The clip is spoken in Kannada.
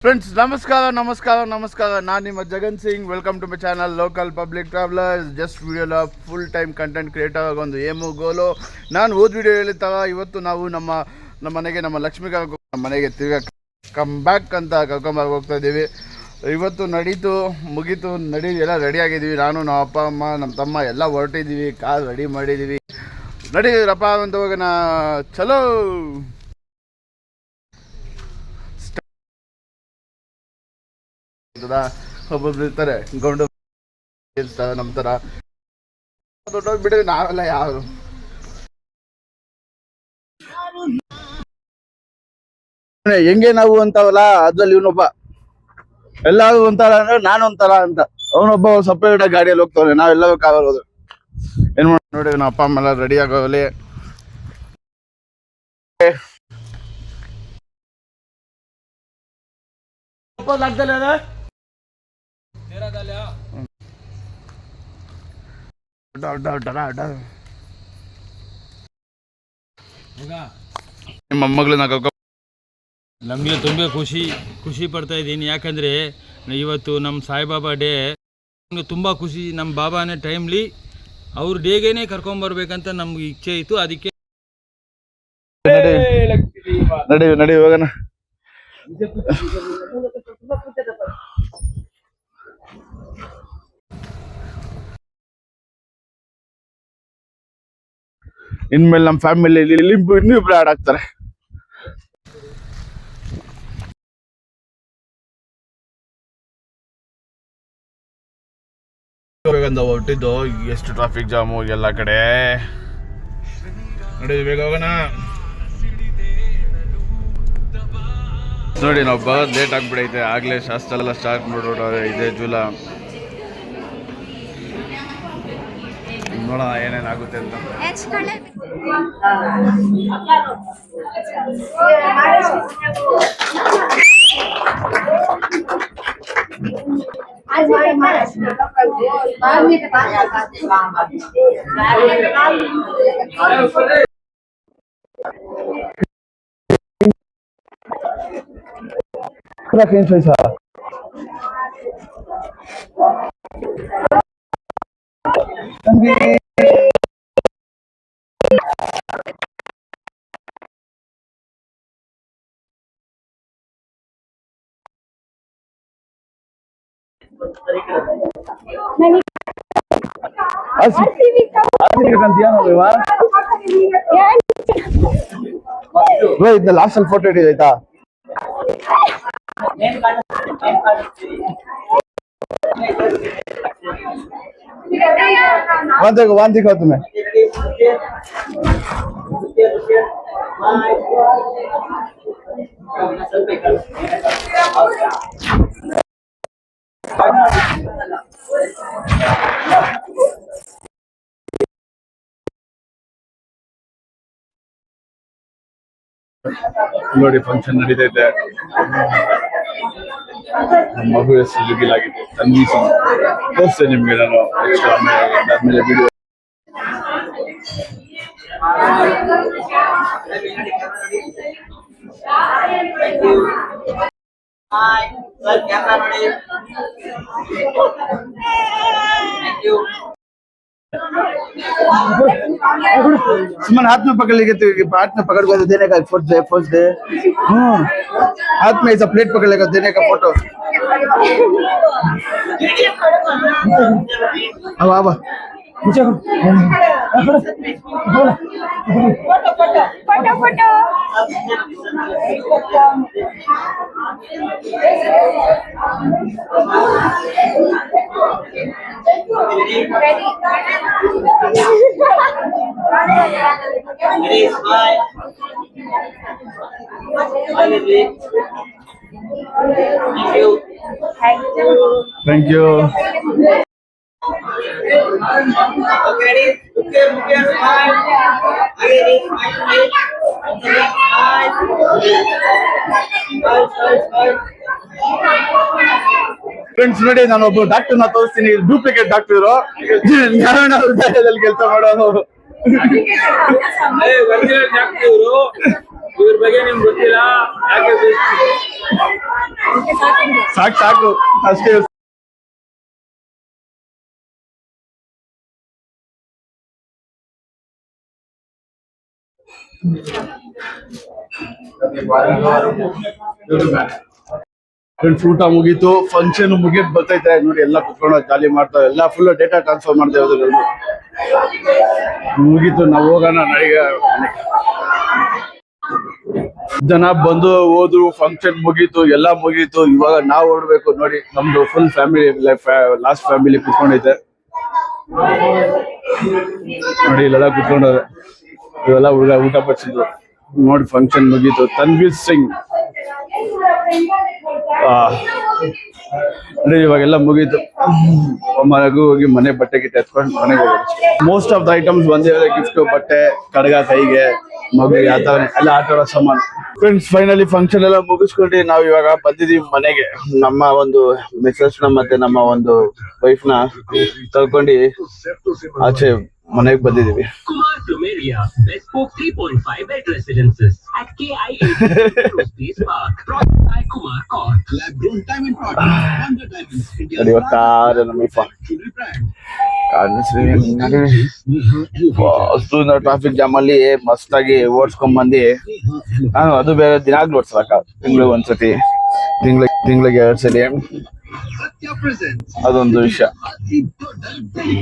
ಫ್ರೆಂಡ್ಸ್ ನಮಸ್ಕಾರ ನಾನು ನಿಮ್ಮ Jagan Singh. Welcome to my channel local public travellers. Just ವಿಡಿಯೋಲ ಫುಲ್ ಟೈಮ್ ಕಂಟೆಂಟ್ ಕ್ರಿಯೇಟರ್ ಆಗಿ ಒಂದು ಏಮು ಗೋಲು. ನಾನು ಓದ್ ವಿಡಿಯೋ ಹೇಳಿದಾಗ ಇವತ್ತು ನಾವು ನಮ್ಮ ಮನೆಗೆ ನಮ್ಮ ಲಕ್ಷ್ಮೀ ನಮ್ಮ ಮನೆಗೆ ತಿರ್ಗಾ ಕಮ್ ಬ್ಯಾಕ್ ಅಂತ ಕರ್ಕೊಂಬರ್ಗೆ ಹೋಗ್ತಾ ಇದ್ದೀವಿ. ಇವತ್ತು ಮುಗೀತು ಎಲ್ಲ ರೆಡಿ ಆಗಿದ್ದೀವಿ. ನಾನು ನಮ್ಮ ಅಪ್ಪ ಅಮ್ಮ ನಮ್ಮ ತಮ್ಮ ಎಲ್ಲ ಹೊರಟಿದ್ದೀವಿ. ಕಾರ್ ರೆಡಿ ಮಾಡಿದ್ದೀವಿ. ನಡೀರಪ್ಪ ಅಂತ ಹೋಗೋಣ, ಚಲೋ. ಒಬ್ಬೊಬ್ರು ಇರ್ತಾರೆ ಗೌಂಡು ನಮ್ಮ ಥರ ದೊಡ್ಡೋಗಿ ಬಿಡಿದ್ರೆ ನಾವೆಲ್ಲ ಯಾರು. ಹೆಂಗೆ ನಾವು ಅಂತವಲ್ಲ, ಅದ್ರಲ್ಲಿ ಇವನೊಬ್ಬ ಎಲ್ಲಾರು ಒಂಥರ ಅಂದ್ರೆ ನಾನು ಒಂಥರ ಅಂತ. ಅವನೊಬ್ಬ ಸಪ್ರೇಟ್ ಗಾಡಿಯಲ್ಲಿ ಹೋಗ್ತಾವೆ, ನಾವೆಲ್ಲರೂ ಕಾರಲ್ಲಿ ಹೋದ್ರೆ ಏನ್ ಮಾಡ ನೋಡಿ. ನಮ್ಮ ಅಪ್ಪ ಅಮ್ಮ ಎಲ್ಲ ರೆಡಿ ಆಗೋಲಿ. ನಿಮ್ಮ ಮೊಮ್ಮಗಳನ್ನ ನಮಗೆ ತುಂಬ ಖುಷಿ ಪಡ್ತಾ ಇದ್ದೀನಿ. ಯಾಕಂದರೆ ಇವತ್ತು ನಮ್ಮ ಸಾಯಿಬಾಬಾ ಡೇ. ನಮಗೆ ತುಂಬ ಖುಷಿ. ನಮ್ಮ ಬಾಬಾನೇ ಟೈಮ್ಲಿ ಅವ್ರ ಡೇಗೇನೆ ಕರ್ಕೊಂಬರ್ಬೇಕಂತ ನಮ್ಗೆ ಇಚ್ಛೆ ಇತ್ತು. ಅದಕ್ಕೆ ನಡಿ ಹೋಗೋಣ. ಇನ್ಮೇಲೆ ನಮ್ಮ ಫ್ಯಾಮಿಲಿ ಇನ್ನಿಬ್ರು ಆಡ್ ಆಗ್ತಾರೆ. ಹೊರಟಿದ್ದು ಎಷ್ಟು ಟ್ರಾಫಿಕ್ ಜಾಮು ಎಲ್ಲ ಕಡೆ. ನೋಡಿ ಬೇಗ ಹೋಗೋಣ. ನೋಡಿ ನಾವು ಬರೋದು ಲೇಟ್ ಆಗ್ಬಿಡೈತೆ. ಆಗ್ಲೇ ಶಾಸ್ತ್ರ ಎಲ್ಲ ಸ್ಟಾರ್ಟ್ ಮಾಡ್ಬಿಟ್ಟವ್ರೆ. ಇದೇ ಜೂಲ ನೋಡೋಣ ಏನೇನಾಗುತ್ತೆ ಅಂತ. ಲಾಸ್ಟ್ ಅಲ್ಲಿ ಫೋಟೋ ಹಿಡಿದಾಯ್ತಾ? वन दिखाओ तुम्हें. ನೋಡಿ ಫಂಕ್ಷನ್ ನಡೀತೈತೆ. ನಮ್ಮ ಮಗು ಹೆಸರು ಜುಗಿಲಾಗಿದೆ. ತಂಗಿ ತೋರಿಸ್ತೇನೆ ನಿಮ್ಗೆ ನಾನು ಆದ್ಮೇಲೆ ವಿಡಿಯೋ. सुमन हाथ में पकड़ लेके, हाथ में पकड़ कर देने का फोटो दे. हाथ में ऐसा प्लेट पकड़ लेकर देने का फोटो. अब आवा मुझे फोटो. Thank you. ಫ್ರೆಂಡ್ಸ್ ನೋಡಿ, ನಾನು ಒಬ್ಬ ಡಾಕ್ಟರ್ನ ತೋರಿಸ್ತೀನಿ. ಡೂಪ್ಲಿಕೇಟ್ ಡಾಕ್ಟರ್ ಇರೋ ಕೆಲಸ ಮಾಡೋದು. ಇವ್ರ ಬಗ್ಗೆ ನಿಮ್ಗೆ ಗೊತ್ತಿಲ್ಲ ಯಾಕೆ ಸಾಕು ಸಾಕು ಅಷ್ಟೇ. ಫ್ರೆಂಡ್ಸ್ ಊಟ ಮುಗೀತು, ಫಂಕ್ಷನ್ ಮುಗಿದ್ ಬರ್ತೈತೆ ನೋಡಿ. ಎಲ್ಲ ಕುತ್ಕೊಂಡು ಜಾಲಿ ಮಾಡ್ತಾರೆ, ಎಲ್ಲ ಫುಲ್ ಡೇಟಾ ಟ್ರಾನ್ಸ್ಫರ್ ಮಾಡ್ತಾ ಇರೋದು ಮುಗೀತು. ನಾವು ಹೋಗೋಣ ನಡಿಗೆ. ಜನ ಬಂದು ಹೋದ್ರು, ಫಂಕ್ಷನ್ ಮುಗೀತು, ಎಲ್ಲ ಮುಗೀತು. ಇವಾಗ ನಾವು ಹೊರಡ್ಬೇಕು ನೋಡಿ. ನಮ್ದು ಫುಲ್ ಫ್ಯಾಮಿಲಿ ಲಾಸ್ಟ್ ಫ್ಯಾಮಿಲಿ ಕುತ್ಕೊಂಡೈತೆ ನೋಡಿ. ಇಲ್ಲೆಲ್ಲ ಕುತ್ಕೊಂಡವ್ರೆ, ಇವೆಲ್ಲ ಹುಡುಗ ಊಟ ಬಡಿಸಿದ್ರು ನೋಡಿ. ಫಂಕ್ಷನ್ ಮುಗೀತು. ತನ್ವೀರ್ ಸಿಂಗ್ ನೋಡಿ ಇವಾಗೆಲ್ಲ ಮುಗೀತು. ಮನೆಗೂ ಹೋಗಿ ಮನೆ ಬಟ್ಟೆ ಗಿಟ್ಟೆ ಎತ್ಕೊಂಡು ಮನೆಗೆ ಹೋಗೋದು. ಮೋಸ್ಟ್ ಆಫ್ ದ ಐಟಮ್ಸ್ ಒಂದೇ ಗಿಫ್ಟ್, ಬಟ್ಟೆ, ಕಡಗ ಕೈಗೆ, ಮಗು ಯಾವ ಎಲ್ಲ ಆಟ ಆಡೋ ಸಾಮಾನು. ಫ್ರೆಂಡ್ಸ್ ಫೈನಲಿ ಫಂಕ್ಷನ್ ಎಲ್ಲ ಮುಗಿಸ್ಕೊಂಡು ನಾವು ಇವಾಗ ಬಂದಿದೀವಿ ಮನೆಗೆ. ನಮ್ಮ ಒಂದು ಮಿಸಸ್ ನ ಮತ್ತೆ ನಮ್ಮ ಒಂದು ವೈಫ್ ನ ತಳ್ಕೊಂಡು ಆಚೆ ಮನೆಗೆ ಬಂದಿದೀವಿ. Kumar Plumeria, Bespoke 3.5 bed residences at KIA Space Park. Brought by Kumar Court. Lab grown diamond product, Wonder Diamonds, India's ನೋಡಿ ಒಟ್ಟಾರೆ ನಮ್ಮ jewelry brand. ಟ್ರಾಫಿಕ್ ಜಾಮ್ ಅಲ್ಲಿ ಮಸ್ತ್ ಆಗಿ ಓಡಿಸ್ಕೊಂಡ್ ಬಂದಿ. ನಾನು ಅದು ಬೇರೆ ದಿನಾಗ್ಲೂ ಓಡಿಸ್ಬೇಕ, ತಿಂಗಳಿಗೆ ಒಂದ್ಸತಿ, ತಿಂಗಳಿಗೆ 2 ಸಲ. Satya presents ಅದೊಂದು ವಿಷಯ.